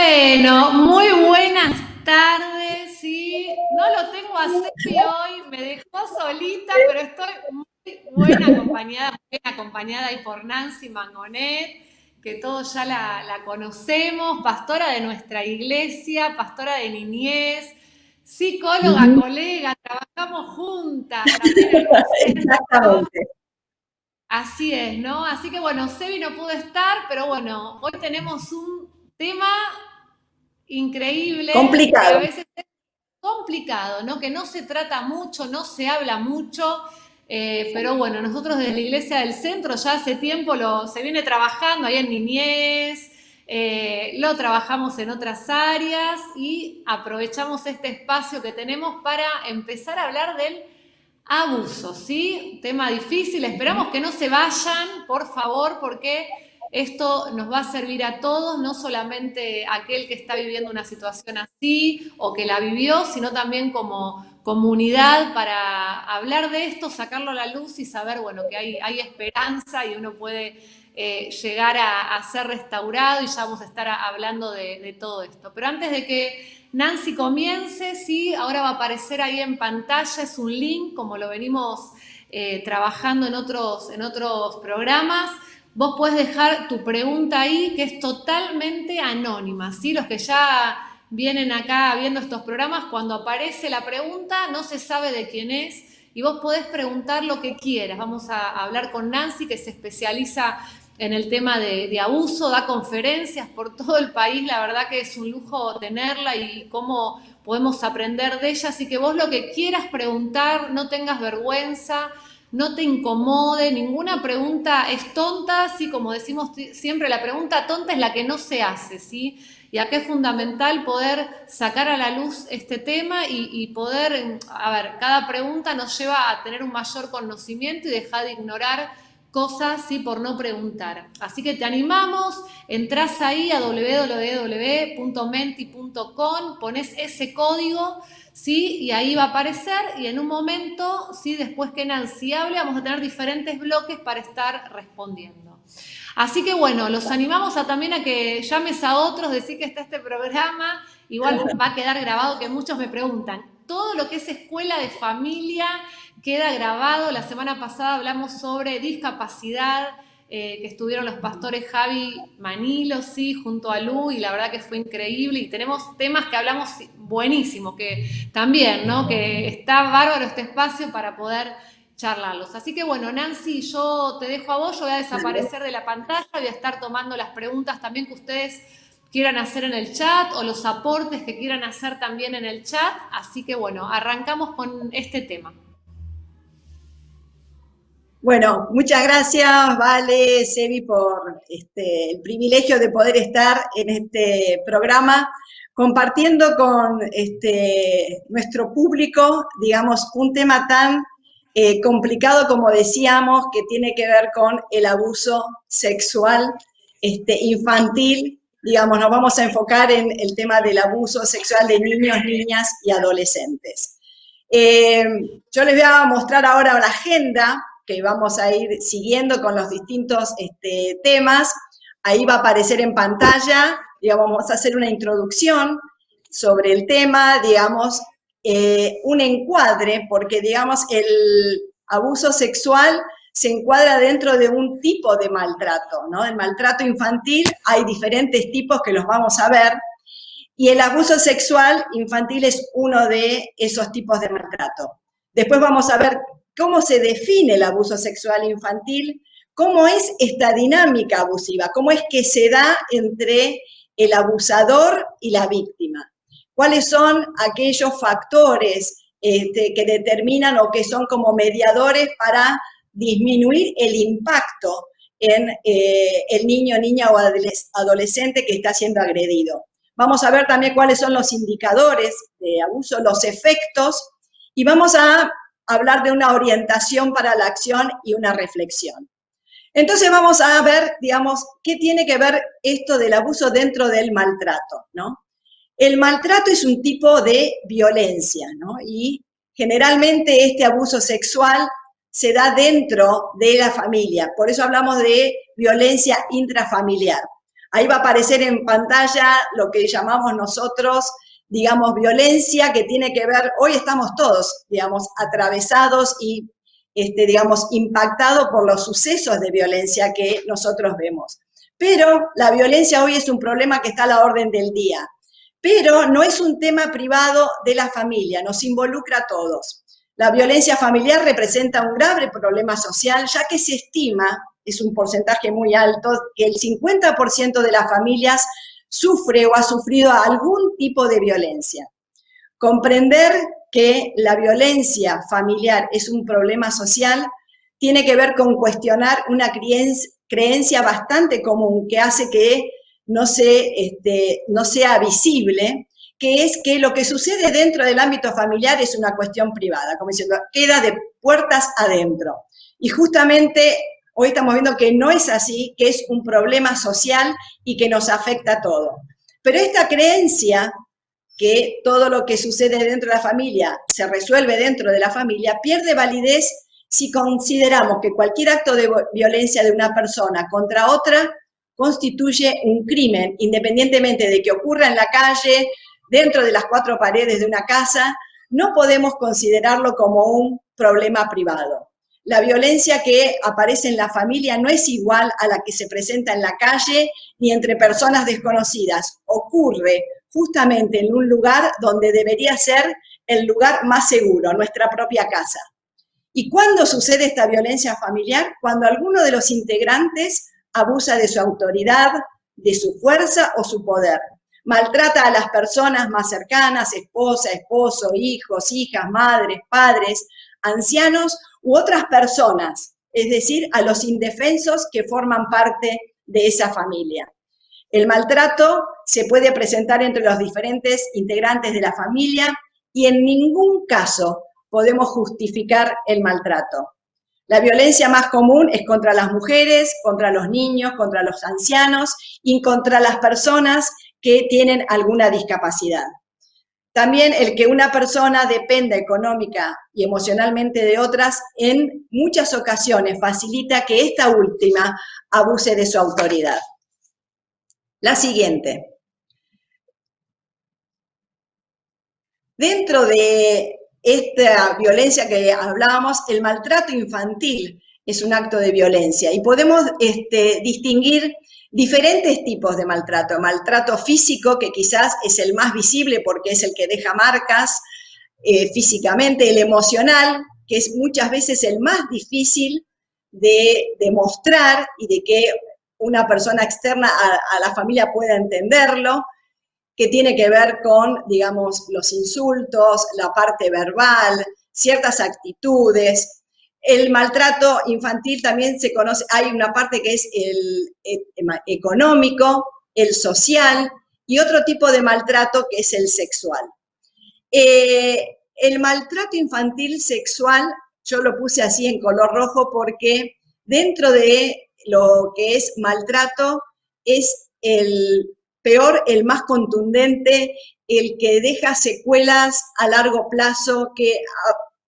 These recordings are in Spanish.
Bueno, muy buenas tardes, sí. No lo tengo a Sefi hoy, me dejó solita, pero estoy muy bien acompañada ahí por Nancy Mangonet, que todos ya la conocemos, pastora de nuestra iglesia, pastora de niñez, psicóloga, Ujú. colega, trabajamos juntas también en un centro. Exactamente. Así es, ¿no? Así que bueno, Sebi no pudo estar, pero bueno, hoy tenemos un tema increíble, que a Complicado. veces es complicado, ¿no? Que no se trata mucho, no se habla mucho, pero bueno, nosotros desde la Iglesia del Centro ya hace tiempo se viene trabajando ahí en niñez, lo trabajamos en otras áreas y aprovechamos este espacio que tenemos para empezar a hablar del abuso, ¿sí? Tema difícil, esperamos que no se vayan, por favor, porque esto nos va a servir a todos, no solamente a aquel que está viviendo una situación así o que la vivió, sino también como comunidad para hablar de esto, sacarlo a la luz y saber, bueno, que hay esperanza y uno puede llegar a ser restaurado y ya vamos a estar hablando de todo esto. Pero antes de que Nancy comience, sí, ahora va a aparecer ahí en pantalla, es un link, como lo venimos trabajando en otros programas. Vos podés dejar tu pregunta ahí, que es totalmente anónima, ¿sí? Los que ya vienen acá viendo estos programas, cuando aparece la pregunta, no se sabe de quién es, y vos podés preguntar lo que quieras. Vamos a hablar con Nancy, que se especializa en el tema de abuso, da conferencias por todo el país, la verdad que es un lujo tenerla y cómo podemos aprender de ella, así que vos lo que quieras preguntar, no tengas vergüenza, no te incomode, ninguna pregunta es tonta, ¿sí? Como decimos siempre, la pregunta tonta es la que no se hace, ¿sí? Y acá es fundamental poder sacar a la luz este tema y poder, a ver, cada pregunta nos lleva a tener un mayor conocimiento y dejar de ignorar cosas, ¿sí? Por no preguntar. Así que te animamos, entras ahí a www.menti.com, pones ese código, ¿sí? Y ahí va a aparecer y en un momento, ¿sí? Después que Nancy hable, vamos a tener diferentes bloques para estar respondiendo. Así que bueno, los animamos también a que llames a otros, decir que está este programa, igual va a quedar grabado que muchos me preguntan. Todo lo que es escuela de familia queda grabado. La semana pasada hablamos sobre discapacidad, que estuvieron los pastores Javi Manilo, sí, junto a Lu, y la verdad que fue increíble. Y tenemos temas que hablamos buenísimos, que también, ¿no? Que está bárbaro este espacio para poder charlarlos. Así que bueno, Nancy, yo te dejo a vos, yo voy a desaparecer de la pantalla, voy a estar tomando las preguntas también que ustedes quieran hacer en el chat o los aportes que quieran hacer también en el chat. Así que bueno, arrancamos con este tema. Bueno, muchas gracias, Vale, Sebi, por el privilegio de poder estar en este programa compartiendo con nuestro público, digamos, un tema tan complicado como decíamos, que tiene que ver con el abuso sexual infantil. Digamos, nos vamos a enfocar en el tema del abuso sexual de niños, niñas y adolescentes. Yo les voy a mostrar ahora la agenda que vamos a ir siguiendo con los distintos temas. Ahí va a aparecer en pantalla, digamos, vamos a hacer una introducción sobre el tema, digamos, un encuadre, porque, digamos, el abuso sexual se encuadra dentro de un tipo de maltrato, ¿no? El maltrato infantil, hay diferentes tipos que los vamos a ver, y el abuso sexual infantil es uno de esos tipos de maltrato. Después vamos a ver cómo se define el abuso sexual infantil, cómo es esta dinámica abusiva, cómo es que se da entre el abusador y la víctima. ¿Cuáles son aquellos factores que determinan o que son como mediadores para disminuir el impacto en el niño, niña o adolescente que está siendo agredido? Vamos a ver también cuáles son los indicadores de abuso, los efectos, y vamos a hablar de una orientación para la acción y una reflexión. Entonces vamos a ver, digamos, qué tiene que ver esto del abuso dentro del maltrato, ¿no? El maltrato es un tipo de violencia, ¿no? Y generalmente este abuso sexual se da dentro de la familia, por eso hablamos de violencia intrafamiliar. Ahí va a aparecer en pantalla lo que llamamos nosotros, digamos, violencia, que tiene que ver, hoy estamos todos, digamos, atravesados y, digamos, impactados por los sucesos de violencia que nosotros vemos. Pero la violencia hoy es un problema que está a la orden del día. Pero no es un tema privado de la familia, nos involucra a todos. La violencia familiar representa un grave problema social, ya que se estima, es un porcentaje muy alto, que el 50% de las familias sufre o ha sufrido algún tipo de violencia. Comprender que la violencia familiar es un problema social tiene que ver con cuestionar una creencia bastante común que hace que no sea visible, que es que lo que sucede dentro del ámbito familiar es una cuestión privada, como diciendo, queda de puertas adentro. Y justamente hoy estamos viendo que no es así, que es un problema social y que nos afecta a todos. Pero esta creencia, que todo lo que sucede dentro de la familia se resuelve dentro de la familia, pierde validez si consideramos que cualquier acto de violencia de una persona contra otra constituye un crimen, independientemente de que ocurra en la calle, dentro de las cuatro paredes de una casa, no podemos considerarlo como un problema privado. La violencia que aparece en la familia no es igual a la que se presenta en la calle ni entre personas desconocidas. Ocurre justamente en un lugar donde debería ser el lugar más seguro, nuestra propia casa. ¿Y cuándo sucede esta violencia familiar? Cuando alguno de los integrantes abusa de su autoridad, de su fuerza o su poder. Maltrata a las personas más cercanas, esposa, esposo, hijos, hijas, madres, padres, ancianos u otras personas, es decir, a los indefensos que forman parte de esa familia. El maltrato se puede presentar entre los diferentes integrantes de la familia y en ningún caso podemos justificar el maltrato. La violencia más común es contra las mujeres, contra los niños, contra los ancianos y contra las personas que tienen alguna discapacidad. También el que una persona dependa económica y emocionalmente de otras, en muchas ocasiones facilita que esta última abuse de su autoridad. La siguiente. Dentro de esta violencia que hablábamos, el maltrato infantil es un acto de violencia y podemos distinguir diferentes tipos de maltrato. Maltrato físico, que quizás es el más visible porque es el que deja marcas físicamente. El emocional, que es muchas veces el más difícil de demostrar y de que una persona externa a la familia pueda entenderlo, que tiene que ver con, digamos, los insultos, la parte verbal, ciertas actitudes. El maltrato infantil también se conoce, hay una parte que es el económico, el social y otro tipo de maltrato que es el sexual. El maltrato infantil sexual, yo lo puse así en color rojo porque dentro de lo que es maltrato es el peor, el más contundente, el que deja secuelas a largo plazo, que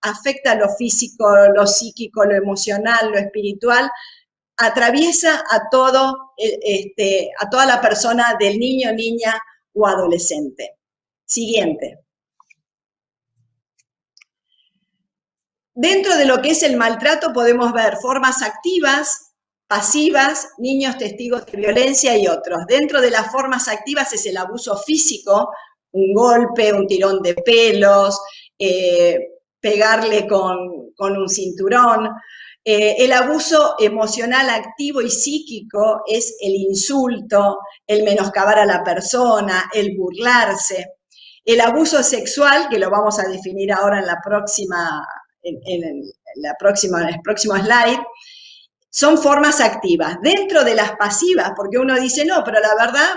afecta lo físico, lo psíquico, lo emocional, lo espiritual, atraviesa a toda la persona, del niño, niña o adolescente. Siguiente. Dentro de lo que es el maltrato podemos ver formas activas, pasivas, niños testigos de violencia y otros. Dentro de las formas activas es el abuso físico, un golpe, un tirón de pelos, pegarle con un cinturón. El abuso emocional activo y psíquico es el insulto, el menoscabar a la persona, el burlarse. El abuso sexual, que lo vamos a definir ahora en el próximo slide, son formas activas. Dentro de las pasivas, porque uno dice, no, pero la verdad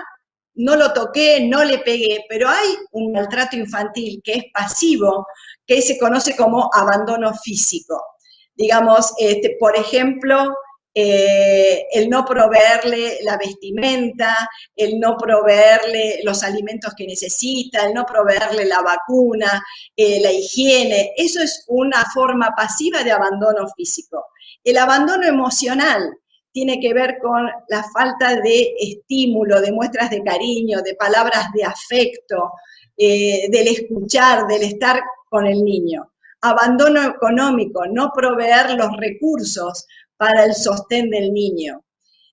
no lo toqué, no le pegué, pero hay un maltrato infantil que es pasivo, que se conoce como abandono físico. Digamos, por ejemplo, el no proveerle la vestimenta, el no proveerle los alimentos que necesita, el no proveerle la vacuna, la higiene, eso es una forma pasiva de abandono físico. El abandono emocional tiene que ver con la falta de estímulo, de muestras de cariño, de palabras de afecto, del escuchar, del estar con el niño. Abandono económico, no proveer los recursos para el sostén del niño.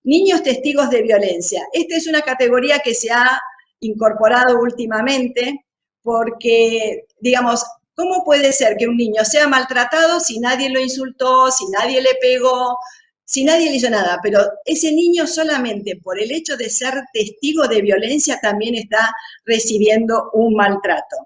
Niños testigos de violencia. Esta es una categoría que se ha incorporado últimamente porque, digamos, ¿cómo puede ser que un niño sea maltratado si nadie lo insultó, si nadie le pegó, si nadie le hizo nada? Pero ese niño solamente por el hecho de ser testigo de violencia también está recibiendo un maltrato.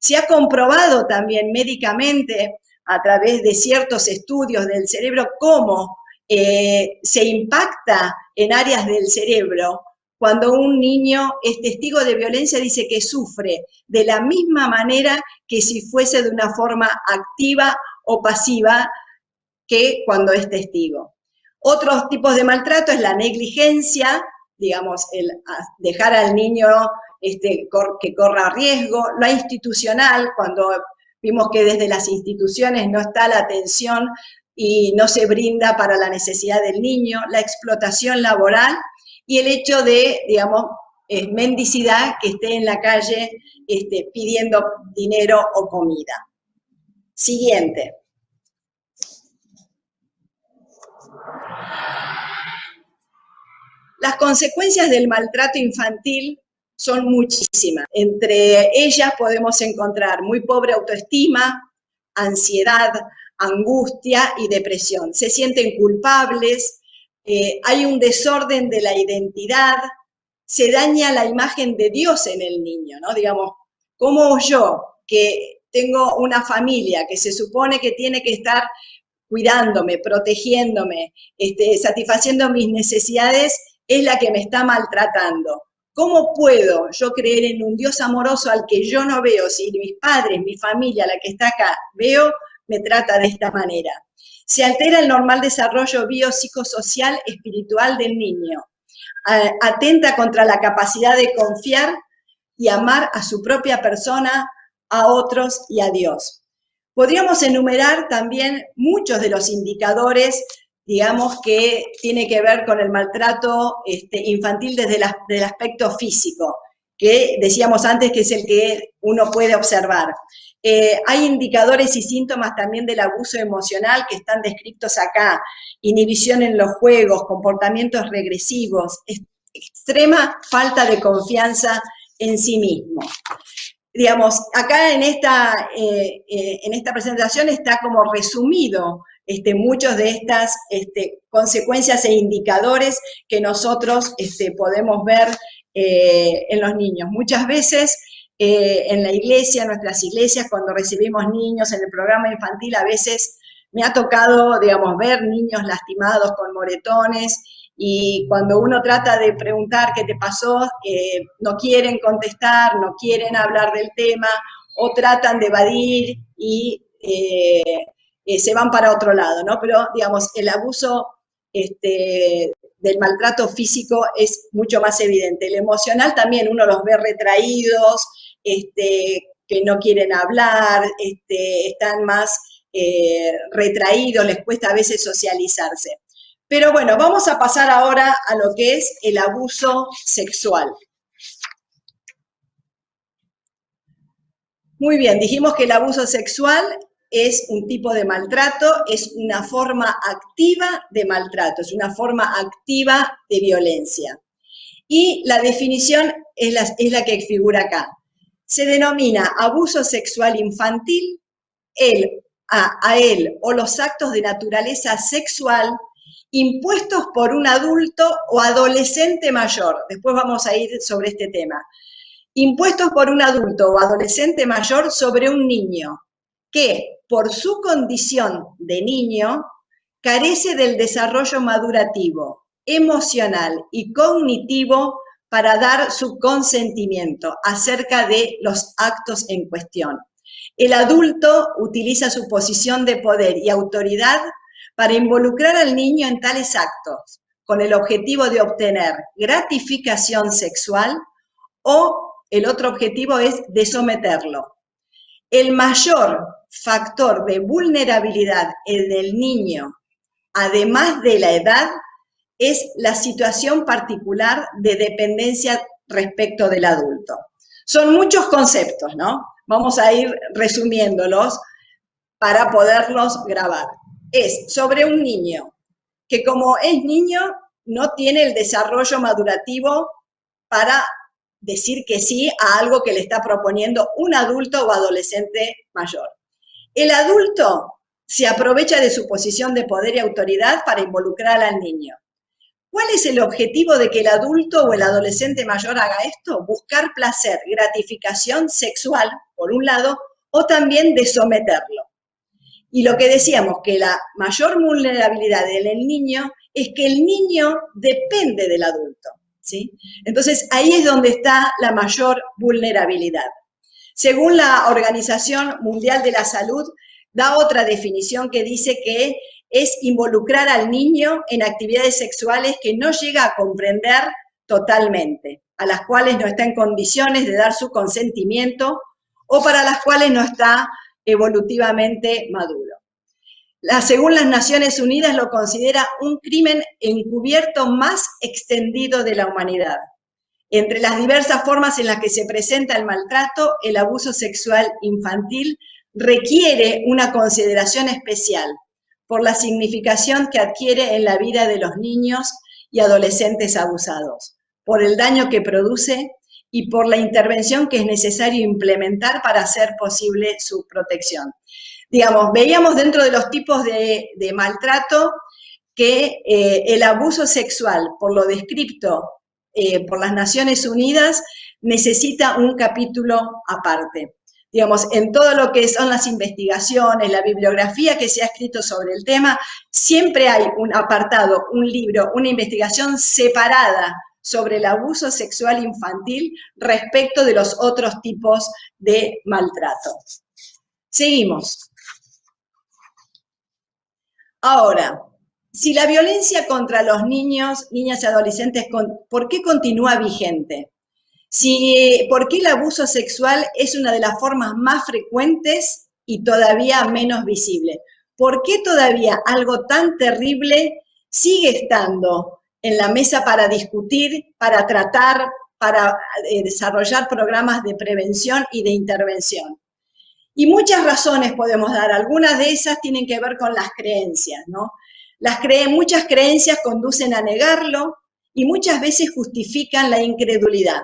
Se ha comprobado también médicamente a través de ciertos estudios del cerebro cómo se impacta en áreas del cerebro. Cuando un niño es testigo de violencia, dice que sufre de la misma manera que si fuese de una forma activa o pasiva que cuando es testigo. Otros tipos de maltrato es la negligencia, digamos, el dejar al niño que corra riesgo, lo institucional, cuando vimos que desde las instituciones no está la atención y no se brinda para la necesidad del niño, la explotación laboral y el hecho de, digamos, mendicidad, que esté en la calle pidiendo dinero o comida. Siguiente. Las consecuencias del maltrato infantil son muchísimas. Entre ellas podemos encontrar muy pobre autoestima, ansiedad, angustia y depresión. Se sienten culpables, hay un desorden de la identidad, se daña la imagen de Dios en el niño, ¿no? Digamos, ¿cómo yo, que tengo una familia que se supone que tiene que estar cuidándome, protegiéndome, satisfaciendo mis necesidades, es la que me está maltratando? ¿Cómo puedo yo creer en un Dios amoroso al que yo no veo, si mis padres, mi familia, la que está acá, veo, me trata de esta manera? Se altera el normal desarrollo biopsicosocial espiritual del niño. Atenta contra la capacidad de confiar y amar a su propia persona, a otros y a Dios. Podríamos enumerar también muchos de los indicadores, digamos, que tiene que ver con el maltrato infantil desde el aspecto físico, que decíamos antes que es el que uno puede observar. Hay indicadores y síntomas también del abuso emocional que están descritos acá: inhibición en los juegos, comportamientos regresivos, extrema falta de confianza en sí mismo. Digamos, acá en esta presentación está como resumido muchos de estas consecuencias e indicadores que nosotros podemos ver en los niños. Muchas veces en la iglesia, en nuestras iglesias, cuando recibimos niños en el programa infantil, a veces me ha tocado, digamos, ver niños lastimados con moretones, y cuando uno trata de preguntar qué te pasó, no quieren contestar, no quieren hablar del tema, o tratan de evadir y se van para otro lado, ¿no? Pero, digamos, el abuso del maltrato físico es mucho más evidente. El emocional también uno los ve retraídos, que no quieren hablar, están más retraídos, les cuesta a veces socializarse. Pero bueno, vamos a pasar ahora a lo que es el abuso sexual. Muy bien, dijimos que el abuso sexual es un tipo de maltrato, es una forma activa de maltrato, es una forma activa de violencia. Y la definición es la que figura acá. Se denomina abuso sexual infantil a él o los actos de naturaleza sexual impuestos por un adulto o adolescente mayor. Después vamos a ir sobre este tema. Impuestos por un adulto o adolescente mayor sobre un niño que, por su condición de niño, carece del desarrollo madurativo, emocional y cognitivo para dar su consentimiento acerca de los actos en cuestión. El adulto utiliza su posición de poder y autoridad para involucrar al niño en tales actos, con el objetivo de obtener gratificación sexual, o el otro objetivo es de someterlo. El mayor factor de vulnerabilidad en el niño, además de la edad, es la situación particular de dependencia respecto del adulto. Son muchos conceptos, ¿no? Vamos a ir resumiéndolos para poderlos grabar. Es sobre un niño que, como es niño, no tiene el desarrollo madurativo para decir que sí a algo que le está proponiendo un adulto o adolescente mayor. El adulto se aprovecha de su posición de poder y autoridad para involucrar al niño. ¿Cuál es el objetivo de que el adulto o el adolescente mayor haga esto? Buscar placer, gratificación sexual, por un lado, o también de someterlo. Y lo que decíamos, que la mayor vulnerabilidad del niño es que el niño depende del adulto, ¿sí? Entonces, ahí es donde está la mayor vulnerabilidad. Según la Organización Mundial de la Salud, da otra definición que dice que es involucrar al niño en actividades sexuales que no llega a comprender totalmente, a las cuales no está en condiciones de dar su consentimiento o para las cuales no está evolutivamente maduro. Según las Naciones Unidas, lo considera un crimen encubierto más extendido de la humanidad. Entre las diversas formas en las que se presenta el maltrato, el abuso sexual infantil requiere una consideración especial por la significación que adquiere en la vida de los niños y adolescentes abusados, por el daño que produce y por la intervención que es necesario implementar para hacer posible su protección. Digamos, veíamos dentro de los tipos de maltrato que el abuso sexual, por lo descrito por las Naciones Unidas, necesita un capítulo aparte. Digamos, en todo lo que son las investigaciones, la bibliografía que se ha escrito sobre el tema, siempre hay un apartado, un libro, una investigación separada sobre el abuso sexual infantil respecto de los otros tipos de maltrato. Seguimos. Ahora, si la violencia contra los niños, niñas y adolescentes, ¿por qué continúa vigente? ¿Por qué el abuso sexual es una de las formas más frecuentes y todavía menos visible? ¿Por qué todavía algo tan terrible sigue estando en la mesa para discutir, para tratar, para desarrollar programas de prevención y de intervención? Y muchas razones podemos dar, algunas de esas tienen que ver con las creencias, ¿no? Muchas creencias conducen a negarlo y muchas veces justifican la incredulidad.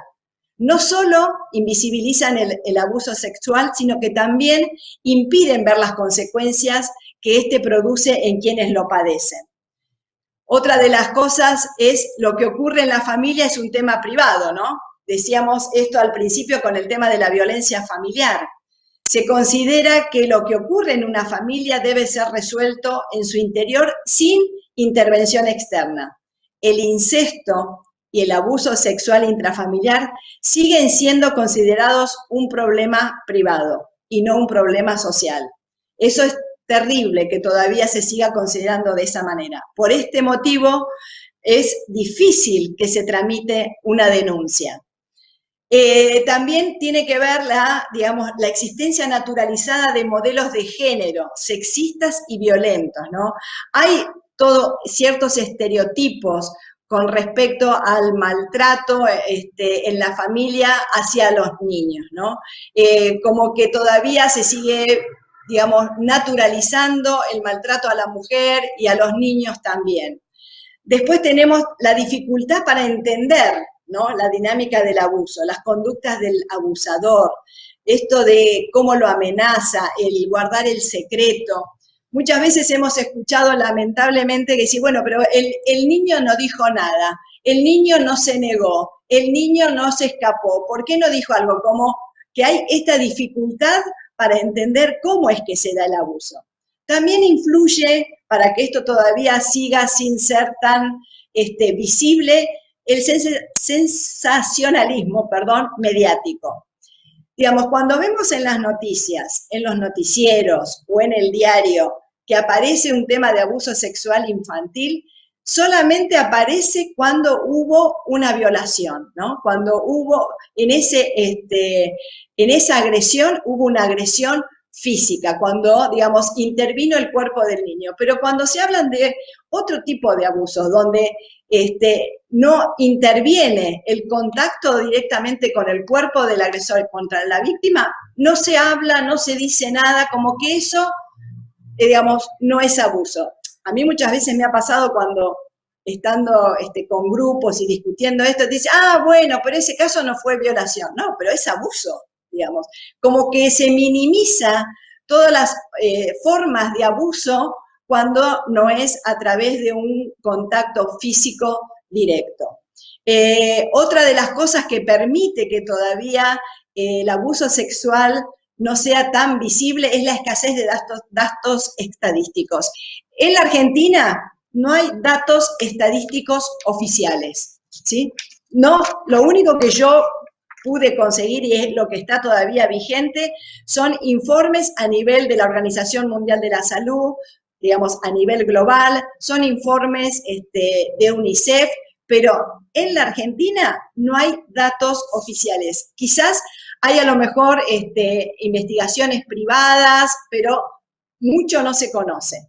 No solo invisibilizan el abuso sexual, sino que también impiden ver las consecuencias que éste produce en quienes lo padecen. Otra de las cosas es lo que ocurre en la familia es un tema privado, ¿no? Decíamos esto al principio con el tema de la violencia familiar. Se considera que lo que ocurre en una familia debe ser resuelto en su interior sin intervención externa. El incesto y el abuso sexual intrafamiliar siguen siendo considerados un problema privado y no un problema social. Eso es terrible que todavía se siga considerando de esa manera. Por este motivo es difícil que se tramite una denuncia. También tiene que ver la existencia naturalizada de modelos de género sexistas y violentos, ¿no? Hay ciertos estereotipos con respecto al maltrato en la familia hacia los niños, ¿no? Como que todavía se sigue, naturalizando el maltrato a la mujer y a los niños también. Después tenemos la dificultad para entender, ¿no?, la dinámica del abuso, las conductas del abusador, esto de cómo lo amenaza, el guardar el secreto. Muchas veces hemos escuchado lamentablemente que sí, bueno, pero el niño no dijo nada, el niño no se negó, el niño no se escapó. ¿Por qué no dijo algo? Como que hay esta dificultad para entender cómo es que se da el abuso. También influye, para que esto todavía siga sin ser tan visible, el sensacionalismo, mediático. Cuando vemos en las noticias, en los noticieros o en el diario que aparece un tema de abuso sexual infantil, solamente aparece cuando hubo una violación, ¿no? Cuando hubo, en esa agresión, hubo una agresión física, cuando, digamos, intervino el cuerpo del niño. Pero cuando se hablan de otro tipo de abusos, donde no interviene el contacto directamente con el cuerpo del agresor contra la víctima, no se habla, no se dice nada, como que eso, digamos, no es abuso. A mí muchas veces me ha pasado cuando estando con grupos y discutiendo esto, dice, bueno, pero ese caso no fue violación. No, pero es abuso, digamos. Como que se minimiza todas las formas de abuso cuando no es a través de un contacto físico directo. Otra de las cosas que permite que todavía el abuso sexual no sea tan visible es la escasez de datos estadísticos. En la Argentina no hay datos estadísticos oficiales, ¿sí? No, lo único que yo pude conseguir, y es lo que está todavía vigente, son informes a nivel de la Organización Mundial de la Salud, digamos, a nivel global, son informes de UNICEF, pero en la Argentina no hay datos oficiales. Quizás hay a lo mejor investigaciones privadas, pero mucho no se conoce.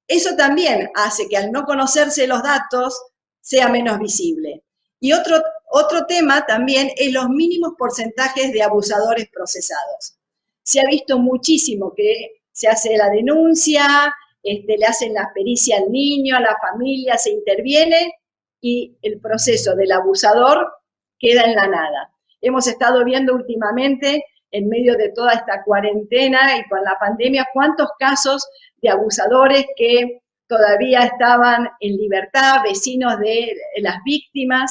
Eso también hace que al no conocerse los datos sea menos visible. Y otro tema también es los mínimos porcentajes de abusadores procesados. Se ha visto muchísimo que se hace la denuncia, le hacen la pericia al niño, a la familia, se interviene y el proceso del abusador queda en la nada. Hemos estado viendo últimamente, en medio de toda esta cuarentena y con la pandemia, cuántos casos de abusadores que todavía estaban en libertad, vecinos de las víctimas.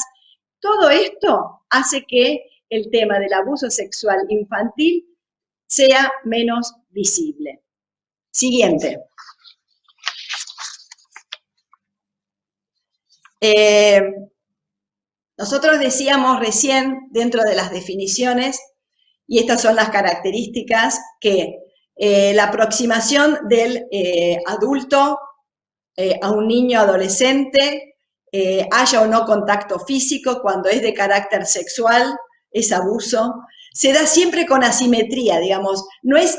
Todo esto hace que el tema del abuso sexual infantil sea menos visible. Siguiente. Nosotros decíamos recién, dentro de las definiciones, y estas son las características, que la aproximación del adulto a un niño adolescente, haya o no contacto físico, cuando es de carácter sexual, es abuso, se da siempre con asimetría, digamos, no es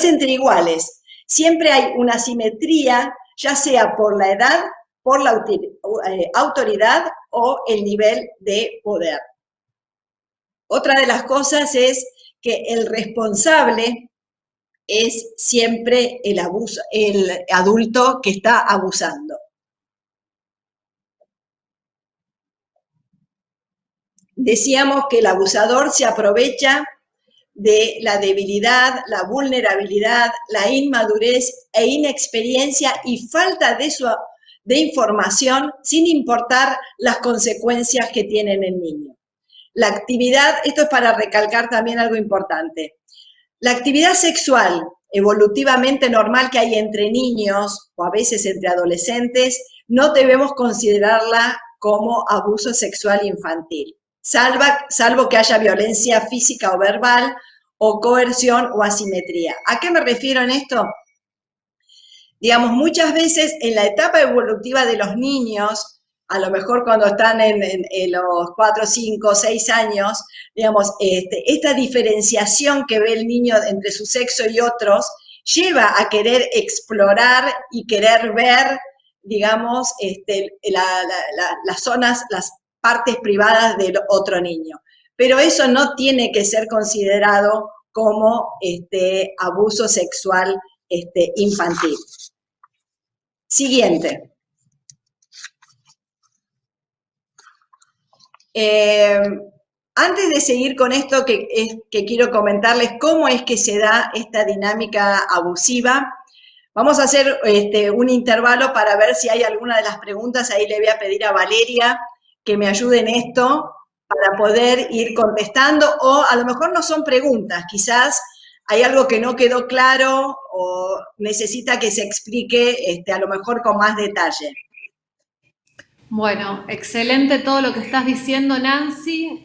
entre iguales, siempre hay una asimetría, ya sea por la edad, por la autoridad o el nivel de poder. Otra de las cosas es que el responsable es siempre el adulto que está abusando. Decíamos que el abusador se aprovecha de la debilidad, la vulnerabilidad, la inmadurez e inexperiencia y falta de información, sin importar las consecuencias que tiene en el niño. La actividad, esto es para recalcar también algo importante, la actividad sexual evolutivamente normal que hay entre niños o a veces entre adolescentes, no debemos considerarla como abuso sexual infantil, salvo que haya violencia física o verbal o coerción o asimetría. ¿A qué me refiero en esto? Digamos, muchas veces en la etapa evolutiva de los niños, a lo mejor cuando están en los 4, 5, 6 años, digamos, esta diferenciación que ve el niño entre su sexo y otros, lleva a querer explorar y querer ver, digamos, las zonas, las partes privadas del otro niño. Pero eso no tiene que ser considerado como abuso sexual infantil. Siguiente. Antes de seguir con esto, que quiero comentarles cómo es que se da esta dinámica abusiva, vamos a hacer un intervalo para ver si hay alguna de las preguntas. Ahí le voy a pedir a Valeria que me ayude en esto para poder ir contestando, o a lo mejor no son preguntas, quizás hay algo que no quedó claro o necesita que se explique a lo mejor con más detalle. Bueno, excelente todo lo que estás diciendo, Nancy.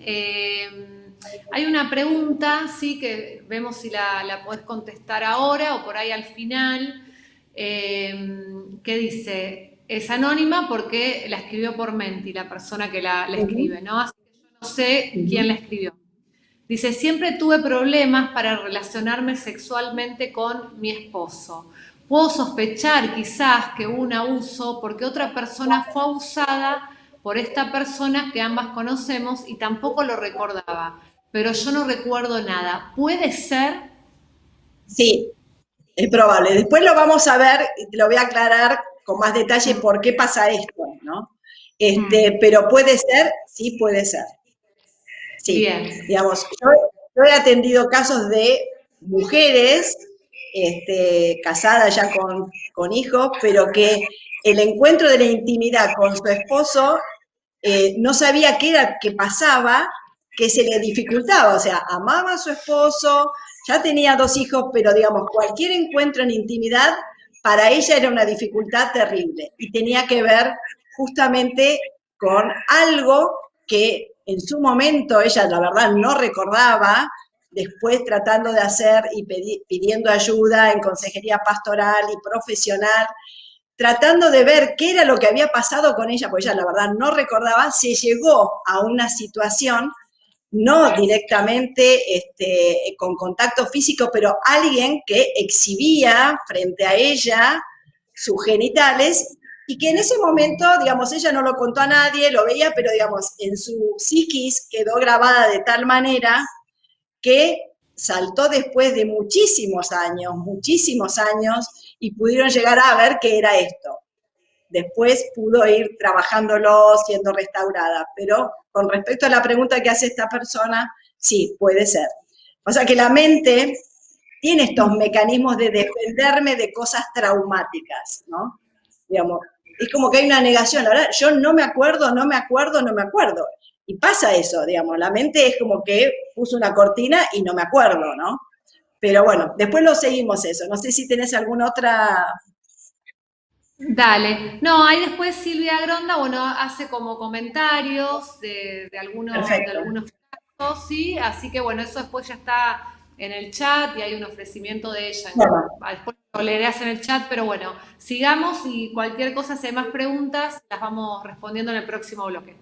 Hay una pregunta, sí, que vemos si la podés contestar ahora o por ahí al final, que dice, es anónima porque la escribió por Menti, la persona que la escribe, ¿no? Así que yo no sé quién la escribió. Dice, siempre tuve problemas para relacionarme sexualmente con mi esposo. Puedo sospechar quizás que hubo un abuso porque otra persona fue abusada por esta persona que ambas conocemos y tampoco lo recordaba, pero yo no recuerdo nada. ¿Puede ser? Sí, es probable. Después lo vamos a ver y te lo voy a aclarar con más detalle por qué pasa esto, ¿no? Mm, Pero puede ser, sí puede ser. Sí, bien. digamos, yo he atendido casos de mujeres casadas ya con hijos, pero que el encuentro de la intimidad con su esposo no sabía qué era que pasaba, que se le dificultaba, o sea, amaba a su esposo, ya tenía 2 hijos, pero digamos, cualquier encuentro en intimidad para ella era una dificultad terrible y tenía que ver justamente con algo que en su momento ella la verdad no recordaba, después tratando de hacer y pidiendo ayuda en consejería pastoral y profesional, tratando de ver qué era lo que había pasado con ella, porque ella la verdad no recordaba, se llegó a una situación, no directamente con contacto físico, pero alguien que exhibía frente a ella sus genitales y que en ese momento, digamos, ella no lo contó a nadie, lo veía, pero digamos, en su psiquis quedó grabada de tal manera que saltó después de muchísimos años, y pudieron llegar a ver qué era esto. Después pudo ir trabajándolo, siendo restaurada, pero con respecto a la pregunta que hace esta persona, sí, puede ser. O sea que la mente tiene estos mecanismos de defenderme de cosas traumáticas, ¿no? Digamos, es como que hay una negación, la verdad, yo no me acuerdo, no me acuerdo, no me acuerdo. Y pasa eso, digamos, la mente es como que puso una cortina y no me acuerdo, ¿no? Pero bueno, después lo seguimos eso. No sé si tenés alguna otra. Dale. No, ahí después Silvia Gronda, bueno, hace como comentarios de Perfecto. algunos casos, ¿sí? Así que bueno, eso después ya está en el chat y hay un ofrecimiento de ella. Bueno, Después lo leerás en el chat, pero bueno, sigamos y cualquier cosa, si hay más preguntas, las vamos respondiendo en el próximo bloque.